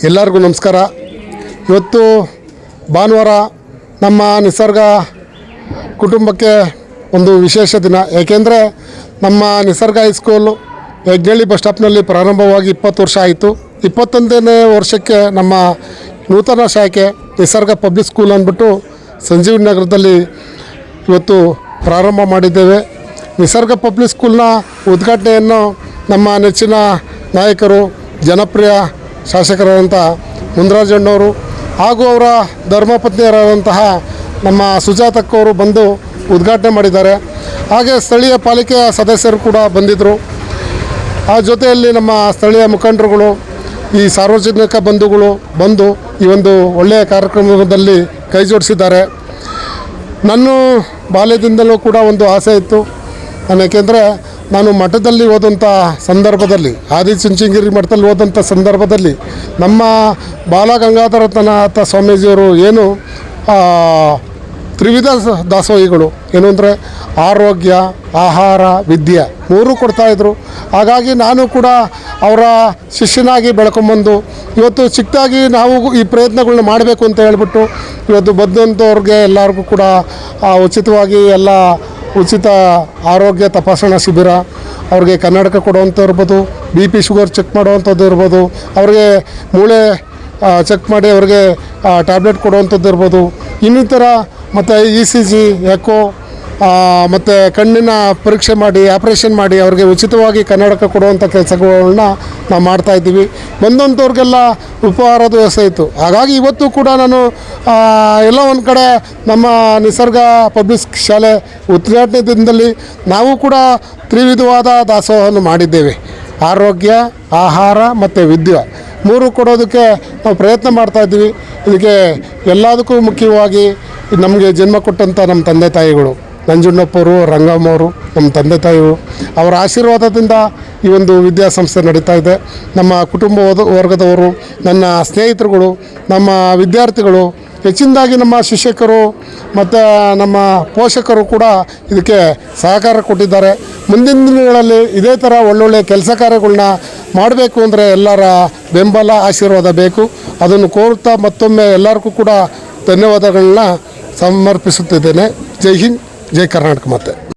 ಎಲ್ಲರಿಗೂ ನಮಸ್ಕಾರ. ಇವತ್ತು ಭಾನುವಾರ ನಮ್ಮ ನಿಸರ್ಗ ಕುಟುಂಬಕ್ಕೆ ಒಂದು ವಿಶೇಷ ದಿನ. ಏಕೆಂದರೆ ನಮ್ಮ ನಿಸರ್ಗ ಹೈಸ್ಕೂಲು ಹೆಗ್ನಳ್ಳಿ ಬಸ್ ಸ್ಟಾಪ್ನಲ್ಲಿ ಪ್ರಾರಂಭವಾಗಿ 20 ವರ್ಷ ಆಯಿತು. 21ನೇ ವರ್ಷಕ್ಕೆ ನಮ್ಮ ನೂತನ ಶಾಖೆ ನಿಸರ್ಗ ಪಬ್ಲಿಕ್ ಸ್ಕೂಲ್ ಅಂದ್ಬಿಟ್ಟು ಸಂಜೀವಿನಿ ನಗರದಲ್ಲಿ ಇವತ್ತು ಪ್ರಾರಂಭ ಮಾಡಿದ್ದೇವೆ. ನಿಸರ್ಗ ಪಬ್ಲಿಕ್ ಸ್ಕೂಲ್ನ ಉದ್ಘಾಟನೆಯನ್ನು ನಮ್ಮ ನೆಚ್ಚಿನ ನಾಯಕರು, ಜನಪ್ರಿಯ ಶಾಸಕರಾದಂಥ ಮುನ್ರಾಜಣ್ಣವರು ಹಾಗೂ ಅವರ ಧರ್ಮಪತ್ನಿಯರಾದಂತಹ ನಮ್ಮ ಸುಜಾತಕ್ಕವರು ಬಂದು ಉದ್ಘಾಟನೆ ಮಾಡಿದ್ದಾರೆ. ಹಾಗೆ ಸ್ಥಳೀಯ ಪಾಲಿಕೆಯ ಸದಸ್ಯರು ಕೂಡ ಬಂದಿದ್ದರು. ಆ ಜೊತೆಯಲ್ಲಿ ನಮ್ಮ ಸ್ಥಳೀಯ ಮುಖಂಡರುಗಳು, ಈ ಸಾರ್ವಜನಿಕ ಬಂಧುಗಳು ಬಂದು ಈ ಒಂದು ಒಳ್ಳೆಯ ಕಾರ್ಯಕ್ರಮದಲ್ಲಿ ಕೈ ಜೋಡಿಸಿದ್ದಾರೆ. ನನ್ನ ಬಾಲ್ಯದಿಂದಲೂ ಕೂಡ ಒಂದು ಆಸೆ ಇತ್ತು. ಏಕೆಂದರೆ ನಾನು ಮಠದಲ್ಲಿ ಓದಂಥ ಸಂದರ್ಭದಲ್ಲಿ, ಆದಿಚುಂಚನಗಿರಿ ಮಠದಲ್ಲಿ ಓದಂಥ ಸಂದರ್ಭದಲ್ಲಿ ನಮ್ಮ ಬಾಲಗಂಗಾಧರನಾಥ ಸ್ವಾಮೀಜಿಯವರು ಏನು ತ್ರಿವಿಧ ದಾಸೋಹಿಗಳು ಏನು ಅಂದರೆ ಆರೋಗ್ಯ, ಆಹಾರ, ವಿದ್ಯೆ 3 ಕೊಡ್ತಾಯಿದ್ರು. ಹಾಗಾಗಿ ನಾನು ಕೂಡ ಅವರ ಶಿಷ್ಯನಾಗಿ ಬೆಳ್ಕೊಂಬಂದು ಇವತ್ತು ಚಿಕ್ಕದಾಗಿ ನಾವು ಈ ಪ್ರಯತ್ನಗಳನ್ನ ಮಾಡಬೇಕು ಅಂತ ಹೇಳ್ಬಿಟ್ಟು ಇವತ್ತು ಬಂದಂಥವ್ರಿಗೆ ಎಲ್ಲರಿಗೂ ಕೂಡ ಉಚಿತವಾಗಿ ಎಲ್ಲ ಉಚಿತ ಆರೋಗ್ಯ ತಪಾಸಣಾ ಶಿಬಿರ, ಅವ್ರಿಗೆ ಕನ್ನಡಕ ಕೊಡುವಂಥ ಇರ್ಬೋದು, BP ಶುಗರ್ ಚೆಕ್ ಮಾಡುವಂಥದ್ದು ಇರ್ಬೋದು, ಅವ್ರಿಗೆ ಮೂಳೆ ಚೆಕ್ ಮಾಡಿ ಅವ್ರಿಗೆ ಟ್ಯಾಬ್ಲೆಟ್ ಕೊಡುವಂಥದ್ದು ಇರ್ಬೋದು, ಇನ್ನಿತರ ಮತ್ತು ECG, ಎಕೋ ಮತ್ತು ಕಣ್ಣಿನ ಪರೀಕ್ಷೆ ಮಾಡಿ ಆಪ್ರೇಷನ್ ಮಾಡಿ ಅವ್ರಿಗೆ ಉಚಿತವಾಗಿ ಕನ್ನಡಕ ಕೊಡುವಂಥ ಕೆಲಸಗಳನ್ನ ನಾವು ಮಾಡ್ತಾಯಿದ್ದೀವಿ. ಬಂದಂಥವ್ರಿಗೆಲ್ಲ ಉಪಹಾರದ ವ್ಯವಸ್ಥೆ ಇತ್ತು. ಹಾಗಾಗಿ ಇವತ್ತು ಕೂಡ ನಾನು ಎಲ್ಲ ಒಂದು ಕಡೆ ನಮ್ಮ ನಿಸರ್ಗ ಪಬ್ಲಿಕ್ ಶಾಲೆ ಉದ್ಘಾಟನೆ ದಿನದಲ್ಲಿ ನಾವು ಕೂಡ ತ್ರಿವಿಧವಾದ ದಾಸೋಹವನ್ನು ಮಾಡಿದ್ದೇವೆ. ಆರೋಗ್ಯ, ಆಹಾರ ಮತ್ತು ವಿದ್ಯೆ 3 ಕೊಡೋದಕ್ಕೆ ನಾವು ಪ್ರಯತ್ನ ಮಾಡ್ತಾಯಿದ್ದೀವಿ. ಇದಕ್ಕೆ ಎಲ್ಲದಕ್ಕೂ ಮುಖ್ಯವಾಗಿ ನಮಗೆ ಜನ್ಮ ಕೊಟ್ಟಂಥ ನಮ್ಮ ತಂದೆ ತಾಯಿಗಳು, ನಂಜುಂಡಪ್ಪವರು, ರಂಗಮ್ಮವರು, ನಮ್ಮ ತಂದೆ ತಾಯಿಗಳು, ಅವರ ಆಶೀರ್ವಾದದಿಂದ ಈ ಒಂದು ವಿದ್ಯಾಸಂಸ್ಥೆ ನಡೀತಾ ಇದೆ. ನಮ್ಮ ಕುಟುಂಬ ವರ್ಗದವರು, ನನ್ನ ಸ್ನೇಹಿತರುಗಳು, ನಮ್ಮ ವಿದ್ಯಾರ್ಥಿಗಳು, ಹೆಚ್ಚಿನದಾಗಿ ನಮ್ಮ ಶಿಕ್ಷಕರು ಮತ್ತು ನಮ್ಮ ಪೋಷಕರು ಕೂಡ ಇದಕ್ಕೆ ಸಹಕಾರ ಕೊಟ್ಟಿದ್ದಾರೆ. ಮುಂದಿನ ದಿನಗಳಲ್ಲಿ ಇದೇ ಥರ ಒಳ್ಳೊಳ್ಳೆ ಕೆಲಸ ಕಾರ್ಯಗಳನ್ನ ಮಾಡಬೇಕು ಅಂದರೆ ಎಲ್ಲರ ಬೆಂಬಲ, ಆಶೀರ್ವಾದ ಬೇಕು. ಅದನ್ನು ಕೋರುತ್ತಾ ಮತ್ತೊಮ್ಮೆ ಎಲ್ಲರಿಗೂ ಕೂಡ ಧನ್ಯವಾದಗಳನ್ನ ಸಮರ್ಪಿಸುತ್ತಿದ್ದೇನೆ. ಜೈ ಹಿಂದ್, ಜೈ ಕರ್ನಾಟಕ. ಮತ್ತೆ